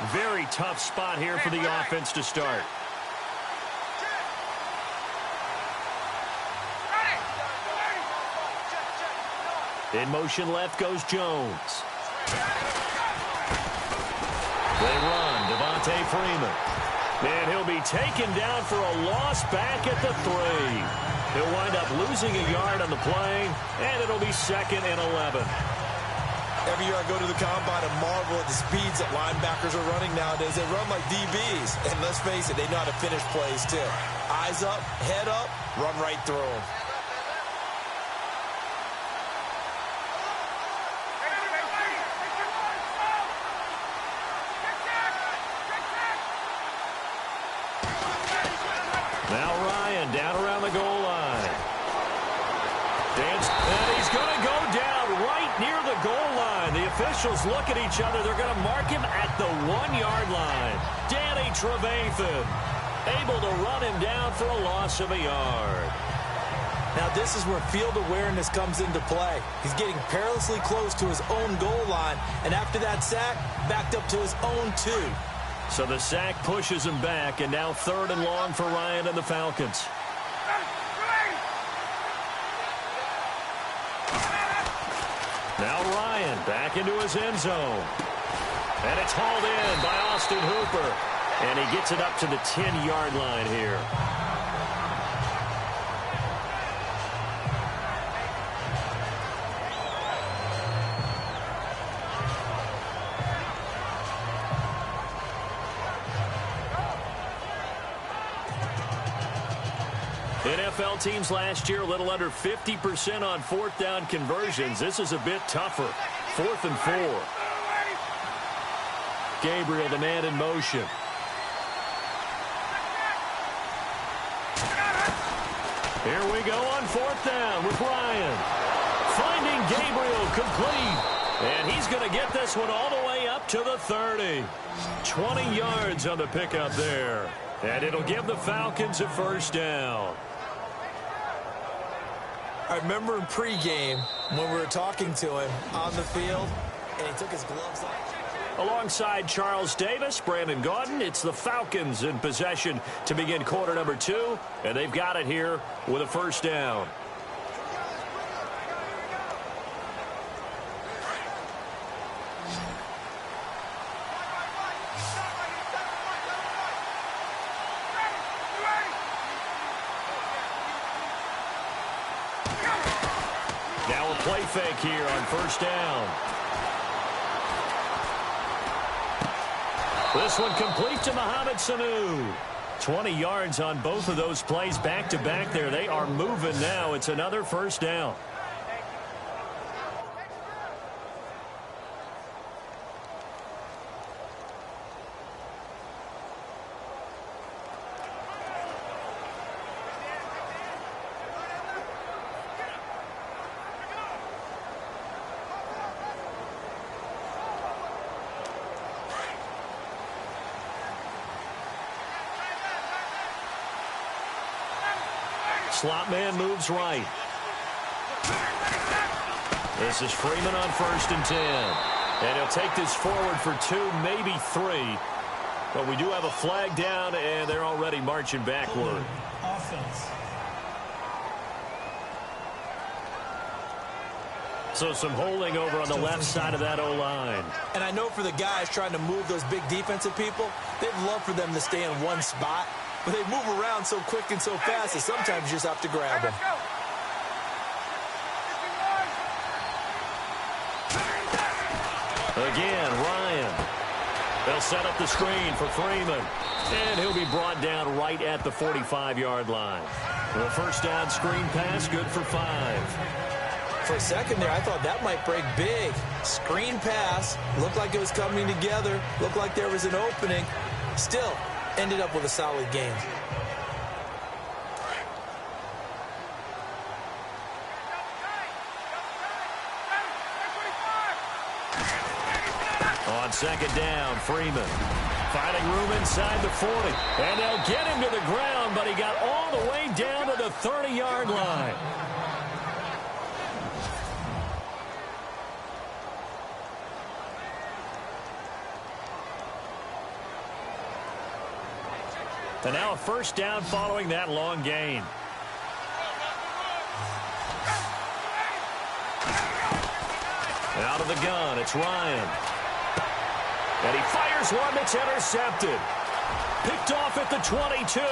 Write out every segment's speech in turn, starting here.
Very tough spot here for the offense to start. In motion left goes Jones. They run, Devontae Freeman. And he'll be taken down for a loss back at the 3. He'll wind up losing a yard on the play, and it'll be 2nd and 11. Every year I go to the combine and marvel at the speeds that linebackers are running nowadays. They run like DBs. And let's face it, they know how to finish plays too. Eyes up, head up, run right through them. Now Ryan down around the goal line. And he's going to go down right near the goal line. The officials look at each other. They're going to mark him at the 1-yard line. Danny Trevathan able to run him down for a loss of a yard. Now this is where field awareness comes into play. He's getting perilously close to his own goal line. And after that sack, backed up to his own 2. So the sack pushes him back, and now 3rd and long for Ryan and the Falcons. Now Ryan back into his end zone. And it's hauled in by Austin Hooper. And he gets it up to the 10-yard line here. NFL teams last year a little under 50% on 4th down conversions. This is a bit tougher. 4th and 4. Gabriel, the man in motion. Here we go on 4th down with Ryan. Finding Gabriel complete. And he's going to get this one all the way up to the 30. 20 yards on the pickup there. And it'll give the Falcons a 1st down. I remember in pregame when we were talking to him on the field, and he took his gloves off. Alongside Charles Davis, Brandon Gaudin, it's the Falcons in possession to begin quarter number 2, and they've got it here with a 1st down. Now a play fake here on 1st down. This one complete to Mohamed Sanu. 20 yards on both of those plays back-to-back there. They are moving now. It's another 1st down. Slot man moves right. This is Freeman on 1st and 10. And he'll take this forward for 2, maybe 3. But we do have a flag down, and they're already marching backward. Offense. So some holding over on the left side of that O-line. And I know for the guys trying to move those big defensive people, they'd love for them to stay in one spot. But they move around so quick and so fast that sometimes you just have to grab them. Again, Ryan. They'll set up the screen for Freeman. And he'll be brought down right at the 45-yard line. The 1st down screen pass, good for 5. For a second there, I thought that might break big. Screen pass, looked like it was coming together, looked like there was an opening. Still, ended up with a solid game. On 2nd down, Freeman finding room inside the 40. And they'll get him to the ground, but he got all the way down to the 30-yard line. And now a first down following that long gain. Out of the gun, it's Ryan. And he fires one that's intercepted. Picked off at the 22.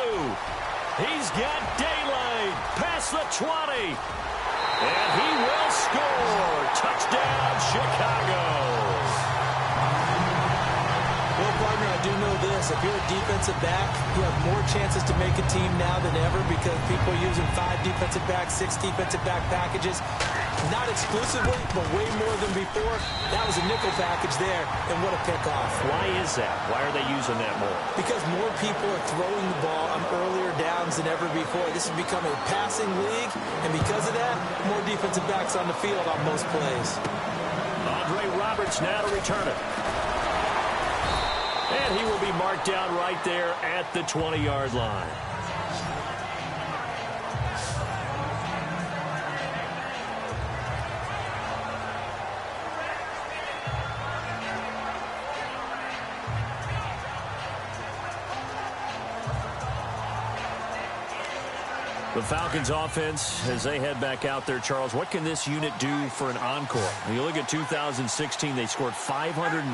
He's got daylight past the 20. And he will score. Touchdown, Chicago. Well, partner, I do know this. If you're a defensive back, you have more chances to make a team now than ever because people are using 5 defensive backs, 6 defensive back packages. Not exclusively, but way more than before. That was a nickel package there, and what a pickoff. Why is that? Why are they using that more? Because more people are throwing the ball on earlier downs than ever before. This has become a passing league, and because of that, more defensive backs on the field on most plays. Andre Roberts now to return it. And he will be marked down right there at the 20-yard line. The Falcons offense, as they head back out there, Charles, what can this unit do for an encore? When you look at 2016, they scored 540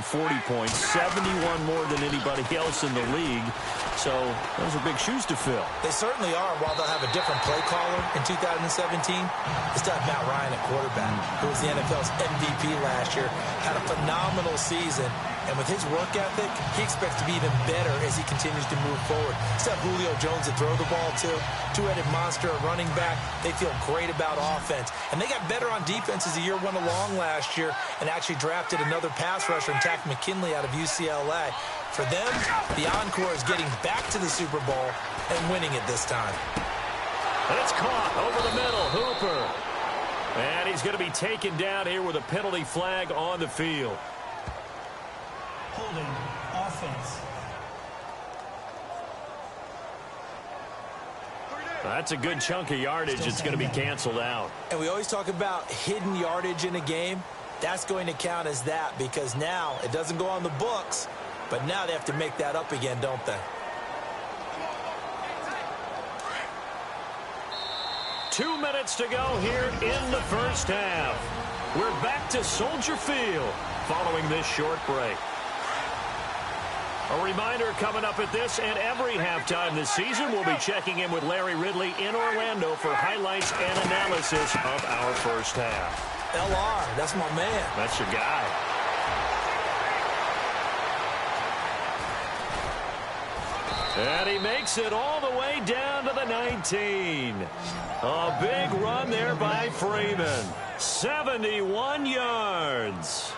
points, 71 more than anybody else in the league. So those are big shoes to fill. They certainly are. While they'll have a different play caller in 2017, they still have Matt Ryan at quarterback, who was the NFL's MVP last year, had a phenomenal season. And with his work ethic, he expects to be even better as he continues to move forward. Still have Julio Jones to throw the ball to. Two-headed monster at running back. They feel great about offense. And they got better on defense as the year went along last year and actually drafted another pass rusher in Takk McKinley out of UCLA. For them, the encore is getting back to the Super Bowl and winning it this time. And it's caught over the middle. Hooper. And he's going to be taken down here with a penalty flag on the field. Holding offense. That's a good chunk of yardage. It's going to be canceled out. And we always talk about hidden yardage in a game. That's going to count as that because now it doesn't go on the books, but now they have to make that up again, don't they? 2 minutes to go here in the first half. We're back to Soldier Field following this short break. A reminder coming up at this and every halftime this season, we'll be checking in with Larry Ridley in Orlando for highlights and analysis of our first half. LR, that's my man. That's your guy. And he makes it all the way down to the 19. A big run there by Freeman. 71 yards.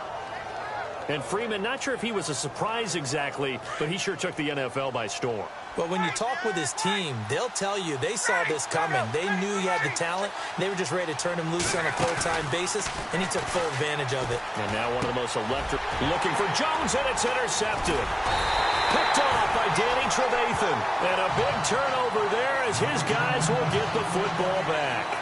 And Freeman, not sure if he was a surprise exactly, but he sure took the NFL by storm. But when you talk with his team, they'll tell you they saw this coming. They knew he had the talent. They were just ready to turn him loose on a full-time basis, and he took full advantage of it. And now one of the most electric. Looking for Jones, and it's intercepted. Picked off by Danny Trevathan. And a big turnover there as his guys will get the football back.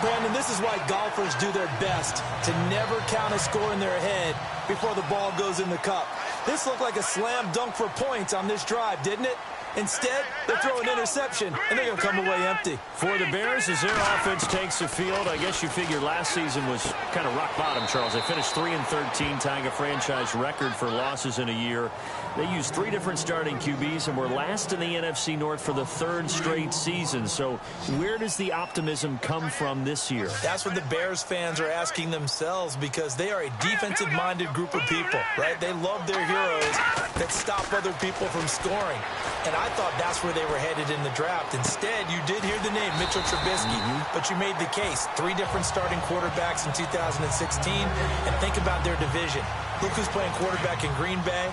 Brandon, this is why golfers do their best to never count a score in their head before the ball goes in the cup. This looked like a slam dunk for points on this drive, didn't it? Instead, they throw an interception, and they're going to come away empty. For the Bears, as their offense takes the field, I guess you figure last season was kind of rock bottom, Charles. They finished 3-13, tying a franchise record for losses in a year. They used 3 different starting QBs and were last in the NFC North for the 3rd straight season. So where does the optimism come from this year? That's what the Bears fans are asking themselves because they are a defensive-minded group of people, right? They love their heroes that stop other people from scoring. And I thought that's where they were headed in the draft. Instead, you did hear the name Mitchell Trubisky, but you made the case. 3 different starting quarterbacks in 2016. And think about their division. Look who's playing quarterback in Green Bay,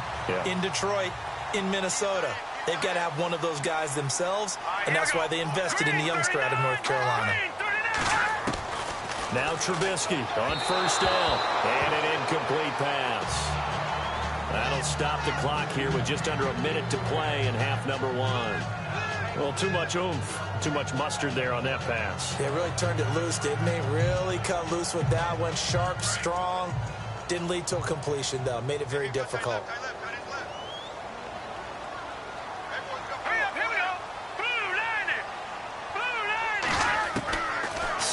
in Detroit, in Minnesota. They've got to have one of those guys themselves, and that's why they invested in the youngster out of North Carolina. Now Trubisky on first down, and an incomplete pass. That'll stop the clock here with just under a minute to play in half number 1. Well, too much oomph, too much mustard there on that pass. They really turned it loose, didn't they? Really cut loose with that one. Sharp, strong. Didn't lead to a completion, though. Made it very difficult.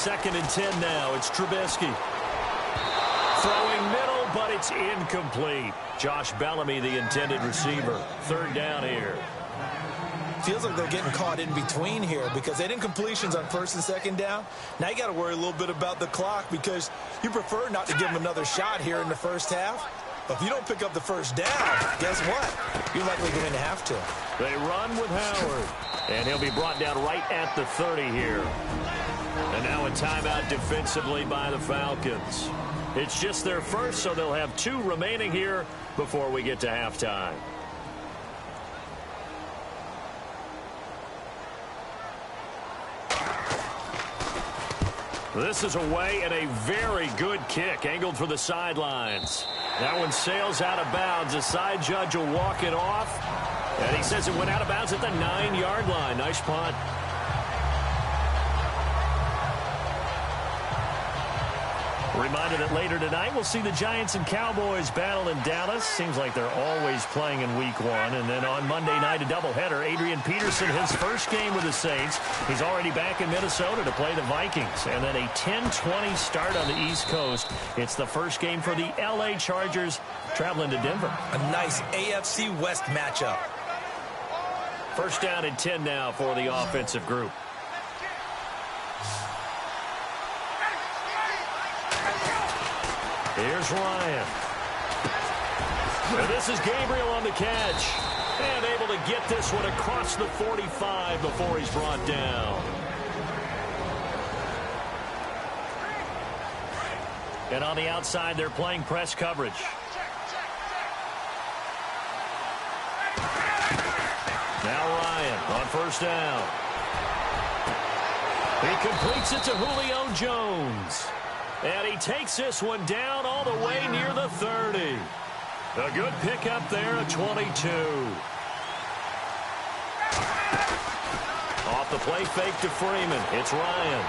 2nd and 10 now. It's Trubisky. Throwing middle, but it's incomplete. Josh Bellamy, the intended receiver. 3rd down here. Feels like they're getting caught in between here because they didn't completions on 1st and 2nd down. Now you got to worry a little bit about the clock because you prefer not to give them another shot here in the first half. But if you don't pick up the 1st down, guess what? You're likely going to have to. They run with Howard. And he'll be brought down right at the 30 here. And now a timeout defensively by the Falcons. It's just their first, so they'll have 2 remaining here before we get to halftime. This is away and a very good kick angled for the sidelines. That one sails out of bounds. The side judge will walk it off. And he says it went out of bounds at the 9-yard line. Nice punt. Reminder that later tonight we'll see the Giants and Cowboys battle in Dallas. Seems like they're always playing in week 1. And then on Monday night, a doubleheader. Adrian Peterson, his first game with the Saints. He's already back in Minnesota to play the Vikings. And then a 10-20 start on the East Coast. It's the first game for the L.A. Chargers traveling to Denver. A nice AFC West matchup. 1st down and 10 now for the offensive group. Here's Ryan. And this is Gabriel on the catch. And able to get this one across the 45 before he's brought down. And on the outside, they're playing press coverage. Now Ryan on 1st down. He completes it to Julio Jones. And he takes this one down all the way near the 30. A good pickup there at 22. Off the play fake to Freeman. It's Ryan.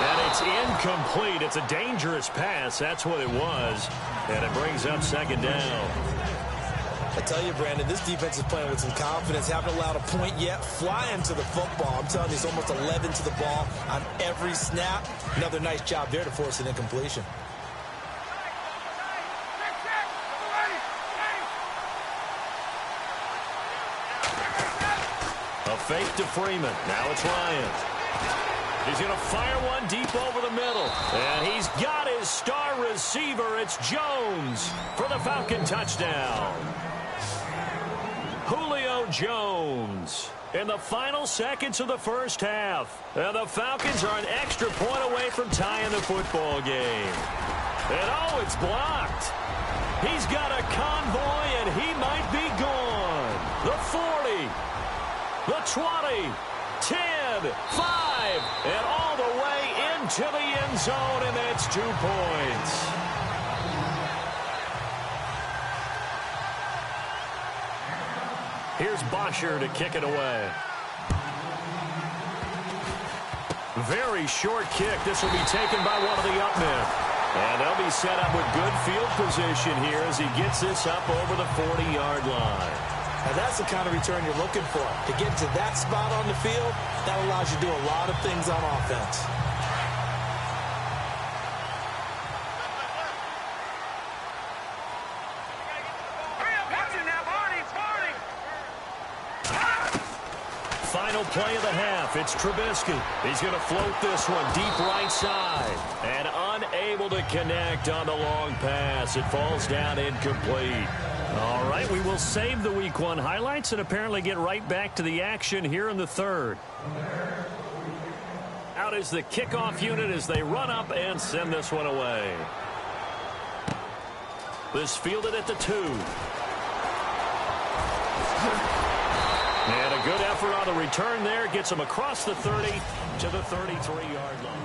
And it's incomplete. It's a dangerous pass. That's what it was. And it brings up 2nd down. I tell you, Brandon, this defense is playing with some confidence. Haven't allowed a point yet. Flying to the football. I'm telling you, it's almost 11 to the ball on every snap. Another nice job there to force an incompletion. A fake to Freeman. Now it's Ryan. He's going to fire one deep over the middle. And he's got his star receiver. It's Jones for the Falcon touchdown. Julio Jones in the final seconds of the first half. And the Falcons are an extra point away from tying the football game. And oh, it's blocked. He's got a convoy and he might be gone. The 40, the 20, 10, 5, and all the way into the end zone, and that's 2 points. Here's Bosher to kick it away. Very short kick. This will be taken by one of the up men. And they'll be set up with good field position here as he gets this up over the 40-yard line. Now that's the kind of return you're looking for. To get to that spot on the field, that allows you to do a lot of things on offense. Final play of the half. It's Trubisky. He's going to float this one deep right side. And unable to connect on the long pass. It falls down incomplete. All right, we will save the Week 1 highlights and apparently get right back to the action here in the 3rd. Out is the kickoff unit as they run up and send this one away. This fielded at the 2. And a good effort on the return there. Gets him across the 30 to the 33-yard line.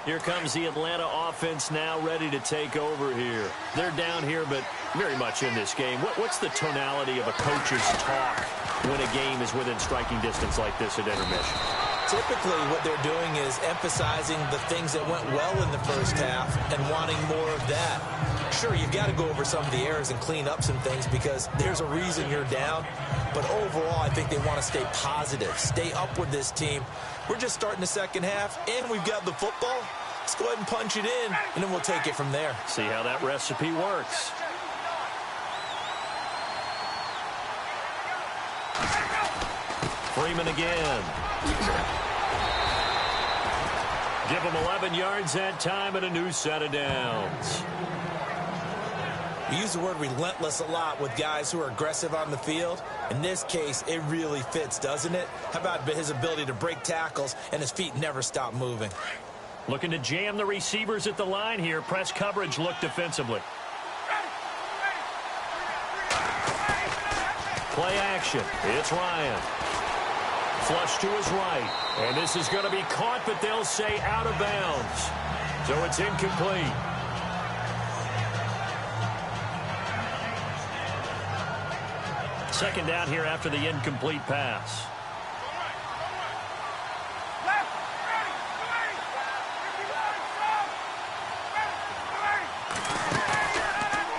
Here comes the Atlanta offense now ready to take over here. They're down here, but very much in this game. What's the tonality of a coach's talk when a game is within striking distance like this at intermission? Typically, what they're doing is emphasizing the things that went well in the first half and wanting more of that. Sure, you've got to go over some of the errors and clean up some things because there's a reason you're down. But overall, I think they want to stay positive, stay up with this team. We're just starting the second half, and we've got the football. Let's go ahead and punch it in, and then we'll take it from there. See how that recipe works. Freeman again. Give them 11 yards that time and a new set of downs. We use the word relentless a lot with guys who are aggressive on the field. In this case, it really fits, doesn't it? How about his ability to break tackles and his feet never stop moving? Looking to jam the receivers at the line here. Press coverage look defensively. Play action. It's Ryan. Flush to his right. And this is going to be caught, but they'll say out of bounds. So it's incomplete. Second down here after the incomplete pass.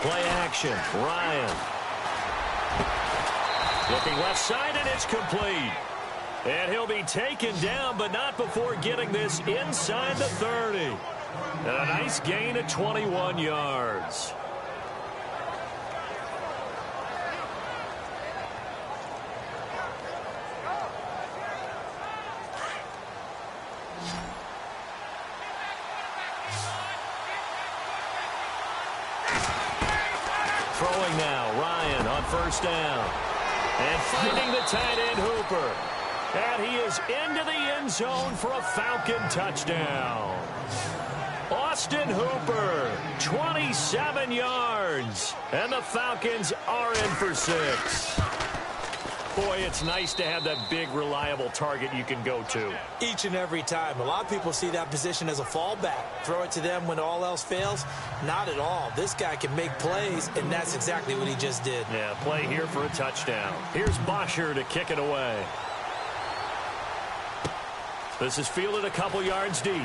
Play action. Ryan. Looking left side, and it's complete. And he'll be taken down, but not before getting this inside the 30. And a nice gain of 21 yards. Throwing now, Ryan on first down. And finding the tight end, Hooper. And he is into the end zone for a Falcon touchdown. Austin Hooper, 27 yards. And the Falcons are in for 6. Boy, it's nice to have that big, reliable target you can go to. Each and every time. A lot of people see that position as a fallback. Throw it to them when all else fails. Not at all. This guy can make plays, and that's exactly what he just did. Yeah, play here for a touchdown. Here's Bosher to kick it away. This is fielded a couple yards deep.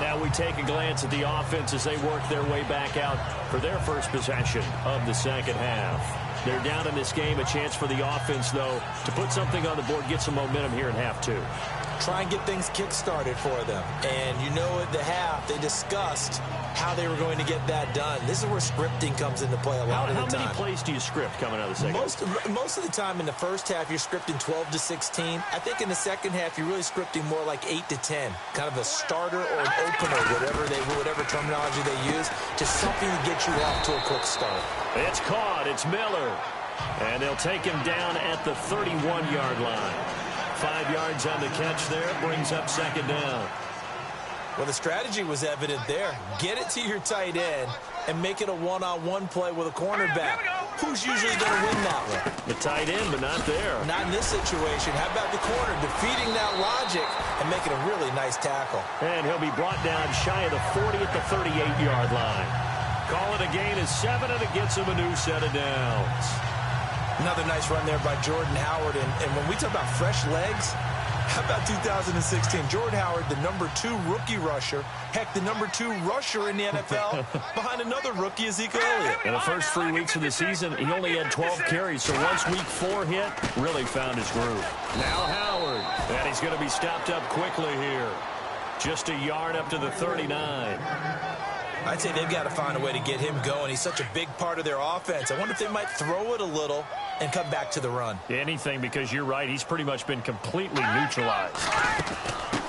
Now we take a glance at the offense as they work their way back out for their first possession of the second half. They're down in this game. A chance for the offense, though, to put something on the board, get some momentum here in half two. Try and get things kick-started for them. And you know at the half, they discussed how they were going to get that done. This is where scripting comes into play a lot of the time. How many plays do you script coming out of the second half? Most of the time in the first half, you're scripting 12 to 16. I think in the second half, you're really scripting more like 8 to 10. Kind of a starter or an opener, whatever terminology they use, just something to get you off to a quick start. It's caught. It's Miller. And they'll take him down at the 31-yard line. 5 yards on the catch there. Brings up second down. Well, the strategy was evident there. Get it to your tight end and make it a one-on-one play with a cornerback. Who's usually going to win that one? The tight end, but not there. Not in this situation. How about the corner defeating that logic and making a really nice tackle? And he'll be brought down shy of the 40 at the 38-yard line. Call it a gain of 7, and it gets him a new set of downs. Another nice run there by Jordan Howard. And when we talk about fresh legs, how about 2016? Jordan Howard, the #2 rookie rusher. Heck, the #2 rusher in the NFL behind another rookie, Ezekiel Elliott. In the first 3 weeks of the season, he only had 12 carries. So once week 4 hit, really found his groove. Now Howard. And he's going to be stopped up quickly here. Just a yard up to the 39. I'd say they've got to find a way to get him going. He's such a big part of their offense. I wonder if they might throw it a little and come back to the run. Anything, because you're right. He's pretty much been completely neutralized.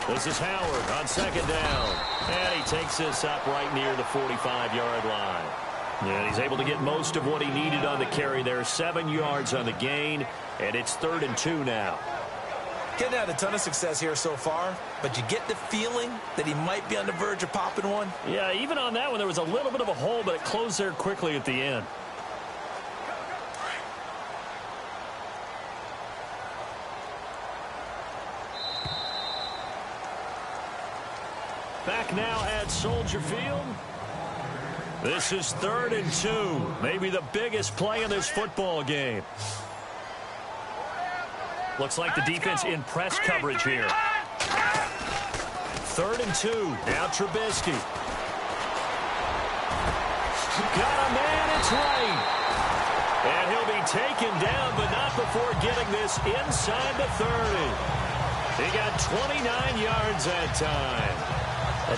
This is Howard on second down. And he takes this up right near the 45-yard line. And he's able to get most of what he needed on the carry there. 7 yards on the gain. And it's 3rd and 2 now. Getting had a ton of success here so far, but you get the feeling that he might be on the verge of popping one. Yeah, even on that one, there was a little bit of a hole, but it closed there quickly at the end. Back now at Soldier Field. This is 3rd and 2. Maybe the biggest play in this football game. Looks like the defense in press coverage here. 3rd and 2. Now Trubisky. Got a man, it's right. And he'll be taken down, but not before getting this inside the 30. He got 29 yards that time.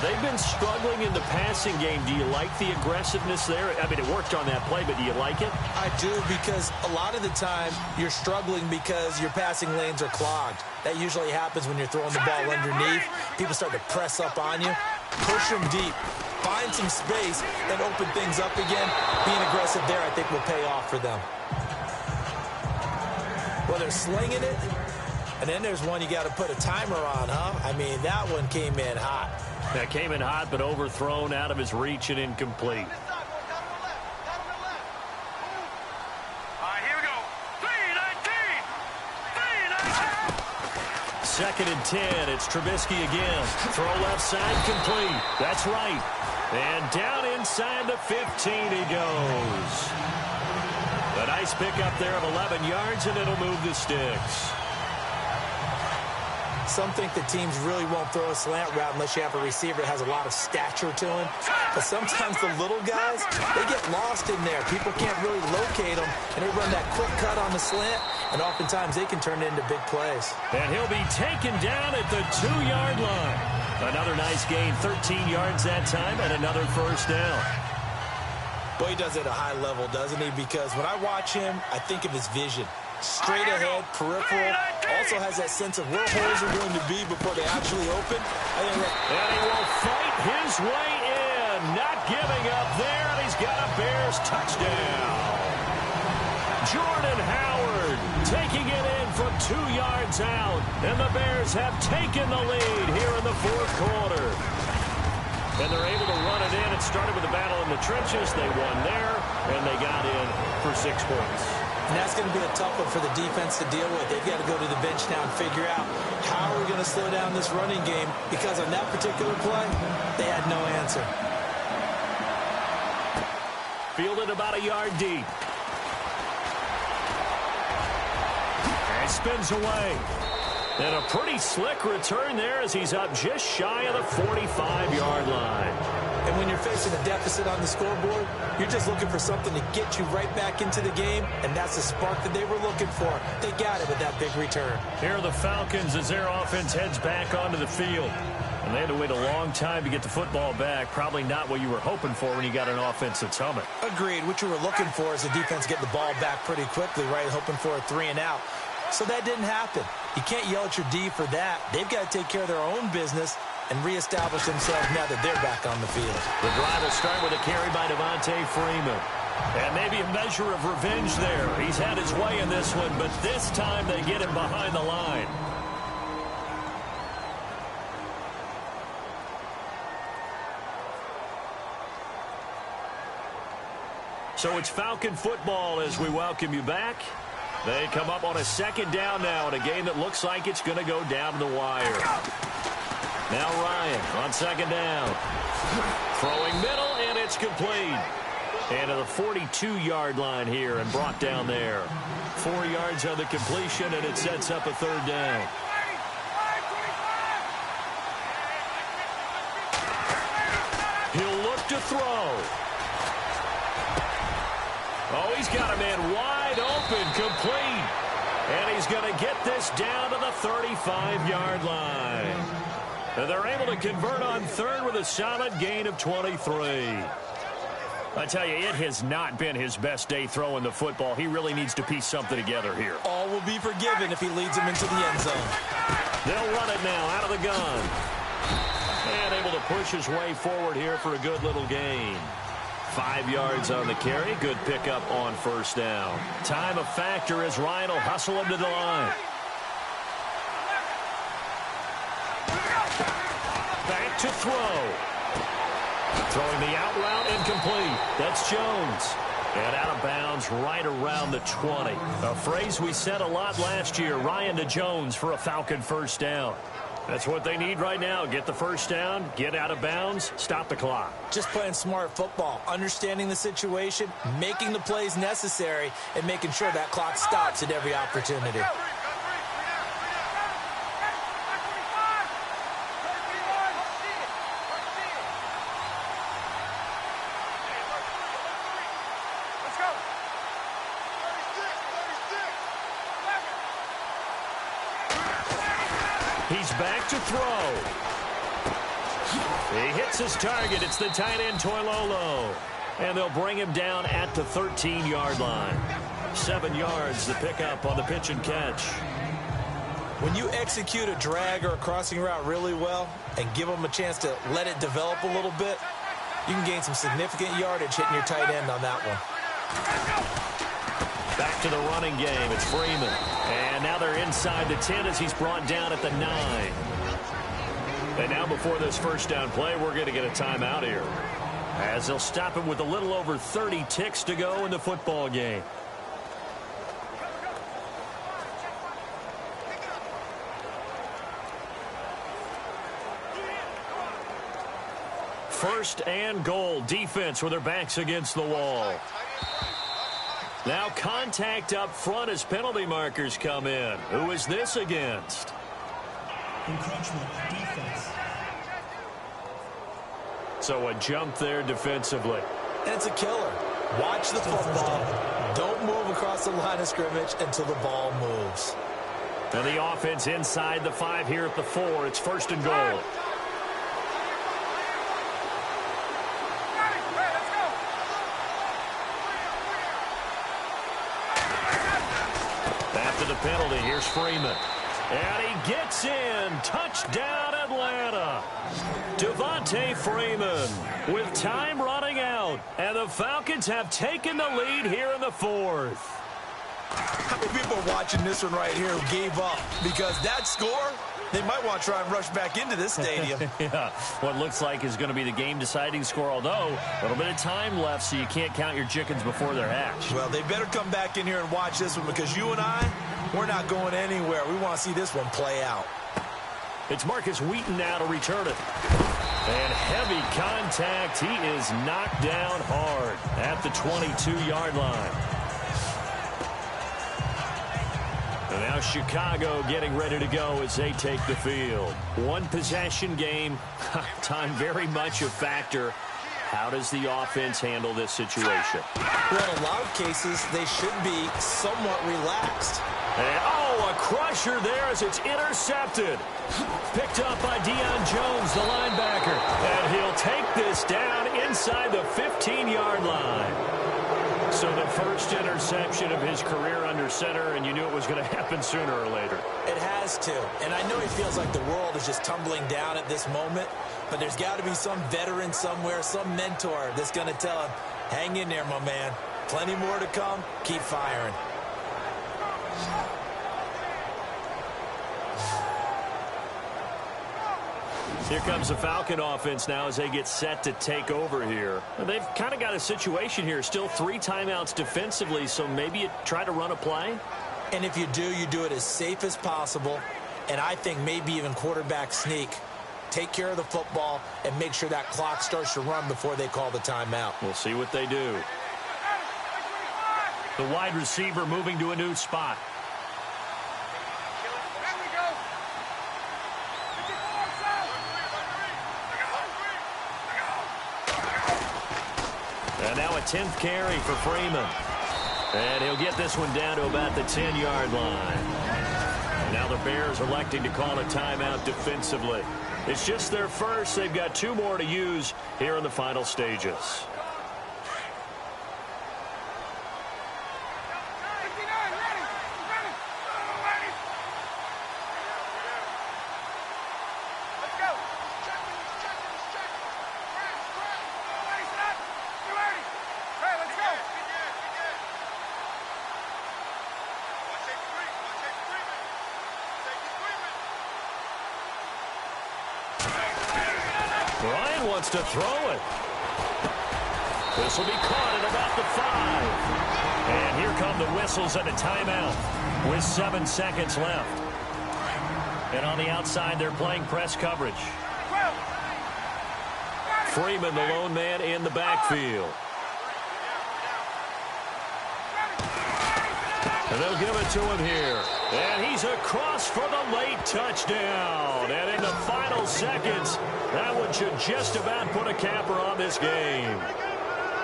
They've been struggling in the passing game. Do you like the aggressiveness there? I mean, it worked on that play, but do you like it? I do, because a lot of the time you're struggling because your passing lanes are clogged. That usually happens when you're throwing the ball underneath. People start to press up on you. Push them deep. Find some space and open things up again. Being aggressive there, I think, will pay off for them. Well, they're slinging it. And then there's one you got to put a timer on, huh? I mean, that one came in hot. That came in hot, but overthrown, out of his reach, and incomplete. All right, here we go. 3-19. 2nd and 10. It's Trubisky again. Throw left side, complete. That's right. And down inside the 15 he goes. A nice pickup there of 11 yards, and it'll move the sticks. Some think the teams really won't throw a slant route unless you have a receiver that has a lot of stature to him. But sometimes the little guys, they get lost in there. People can't really locate them, and they run that quick cut on the slant, and oftentimes they can turn it into big plays. And he'll be taken down at the 2-yard line. Another nice gain, 13 yards that time, and another first down. Boy, he does it at a high level, doesn't he? Because when I watch him, I think of his vision. Straight ahead, peripheral, also has that sense of where holes are going to be before they actually open. And he will fight his way in, not giving up there, and he's got a Bears touchdown. Jordan Howard taking it in from 2 yards out, and the Bears have taken the lead here in the 4th quarter. And they're able to run it in. It started with a battle in the trenches. They won there, and they got in for 6 points. And that's going to be a tough one for the defense to deal with. They've got to go to the bench now and figure out how are we going to slow down this running game, because on that particular play, they had no answer. Fielded about a yard deep. And spins away. And a pretty slick return there as he's up just shy of the 45-yard line. And when you're facing a deficit on the scoreboard, you're just looking for something to get you right back into the game, and that's the spark that they were looking for. They got it with that big return. Here are the Falcons as their offense heads back onto the field. And they had to wait a long time to get the football back. Probably not what you were hoping for when you got an offense that's humming. Agreed. What you were looking for is the defense getting the ball back pretty quickly, right? Hoping for a 3-and-out. So that didn't happen. You can't yell at your D for that. They've got to take care of their own business and reestablish themselves now that they're back on the field. The drive will start with a carry by Devontae Freeman. And maybe a measure of revenge there. He's had his way in this one, but this time they get him behind the line. So it's Falcon football as we welcome you back. They come up on a 2nd down now in a game that looks like it's going to go down to the wire. Now Ryan on 2nd down. Throwing middle, and it's complete. And to the 42-yard line here and brought down there. 4 yards on the completion, and it sets up a 3rd down. He'll look to throw. Oh, he's got a man wide open, complete. And he's going to get this down to the 35-yard line. And they're able to convert on 3rd with a solid gain of 23. I tell you, it has not been his best day throwing the football. He really needs to piece something together here. All will be forgiven if he leads them into the end zone. They'll run it now out of the gun. And able to push his way forward here for a good little gain. 5 yards on the carry. Good pickup on 1st down. Time a factor as Ryan will hustle him to the line. Back to throw. Throwing the out route, incomplete. That's Jones. And out of bounds right around the 20. A phrase we said a lot last year, Ryan to Jones for a Falcon 1st down. That's what they need right now. Get the first down, get out of bounds, stop the clock. Just playing smart football, understanding the situation, making the plays necessary, and making sure that clock stops at every opportunity. He's back to throw. He hits his target. It's the tight end, Toilolo. And they'll bring him down at the 13-yard line. 7 yards to pick up on the pitch and catch. When you execute a drag or a crossing route really well and give them a chance to let it develop a little bit, you can gain some significant yardage hitting your tight end on that one. Back to the running game. It's Freeman. And now they're inside the 10 as he's brought down at the 9. And now before this first down play, we're going to get a timeout here, as they'll stop him with a little over 30 ticks to go in the football game. First and goal. Defense with their backs against the wall. Now contact up front as penalty markers come in. Who is this against? Encroachment defense. So a jump there defensively. And it's a killer. Watch the football. Don't move across the line of scrimmage until the ball moves. And the offense inside the 5 here at the 4. It's first and goal. The penalty. Here's Freeman. And he gets in. Touchdown, Atlanta. Devontae Freeman with time running out. And the Falcons have taken the lead here in the 4th. How many people are watching this one right here who gave up? Because that score, they might want to try and rush back into this stadium. Yeah, what looks like is going to be the game-deciding score, although a little bit of time left, so you can't count your chickens before they're hatched. Well, they better come back in here and watch this one, because you and I, we're not going anywhere. We want to see this one play out. It's Marcus Wheaton now to return it. And heavy contact. He is knocked down hard at the 22-yard line. And now Chicago getting ready to go as they take the field. One possession game. Time very much a factor. How does the offense handle this situation? Well, in a lot of cases, they should be somewhat relaxed. And, oh, a crusher there as it's intercepted. Picked up by Deion Jones, the linebacker. And he'll take this down inside the 15-yard line. So the first interception of his career under center, and you knew it was going to happen sooner or later. It has to. And I know he feels like the world is just tumbling down at this moment, but there's got to be some veteran somewhere, some mentor that's going to tell him, hang in there, my man. Plenty more to come. Keep firing. Here comes the Falcon offense now as they get set to take over here. They've kind of got a situation here. Still 3 timeouts defensively, so maybe you try to run a play. And if you do, you do it as safe as possible. And I think maybe even quarterback sneak. Take care of the football and make sure that clock starts to run before they call the timeout. We'll see what they do. The wide receiver moving to a new spot. And now a 10th carry for Freeman. And he'll get this one down to about the 10-yard line. Now the Bears electing to call a timeout defensively. It's just their first. They've got 2 more to use here in the final stages. To throw it. This will be caught at about the 5. And here come the whistles and a timeout with 7 seconds left. And on the outside, they're playing press coverage. Freeman, the lone man in the backfield. And they'll give it to him here. And he's across for the late touchdown. And in the final seconds, that one should just about put a capper on this game.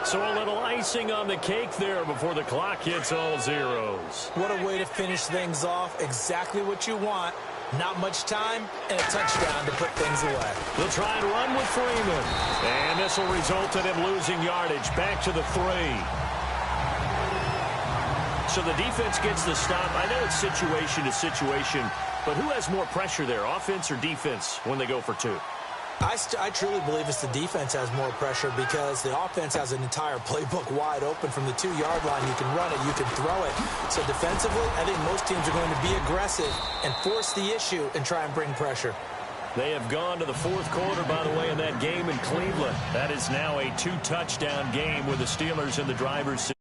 So a little icing on the cake there before the clock hits all zeros. What a way to finish things off. Exactly what you want. Not much time and a touchdown to put things away. They'll try and run with Freeman. And this will result in him losing yardage back to the 3. So the defense gets the stop. I know it's situation to situation, but who has more pressure there, offense or defense, when they go for 2? I truly believe it's the defense has more pressure because the offense has an entire playbook wide open from the 2-yard line. You can run it, you can throw it. So defensively, I think most teams are going to be aggressive and force the issue and try and bring pressure. They have gone to the 4th quarter, by the way, in that game in Cleveland. That is now a 2-touchdown game with the Steelers in the driver's seat.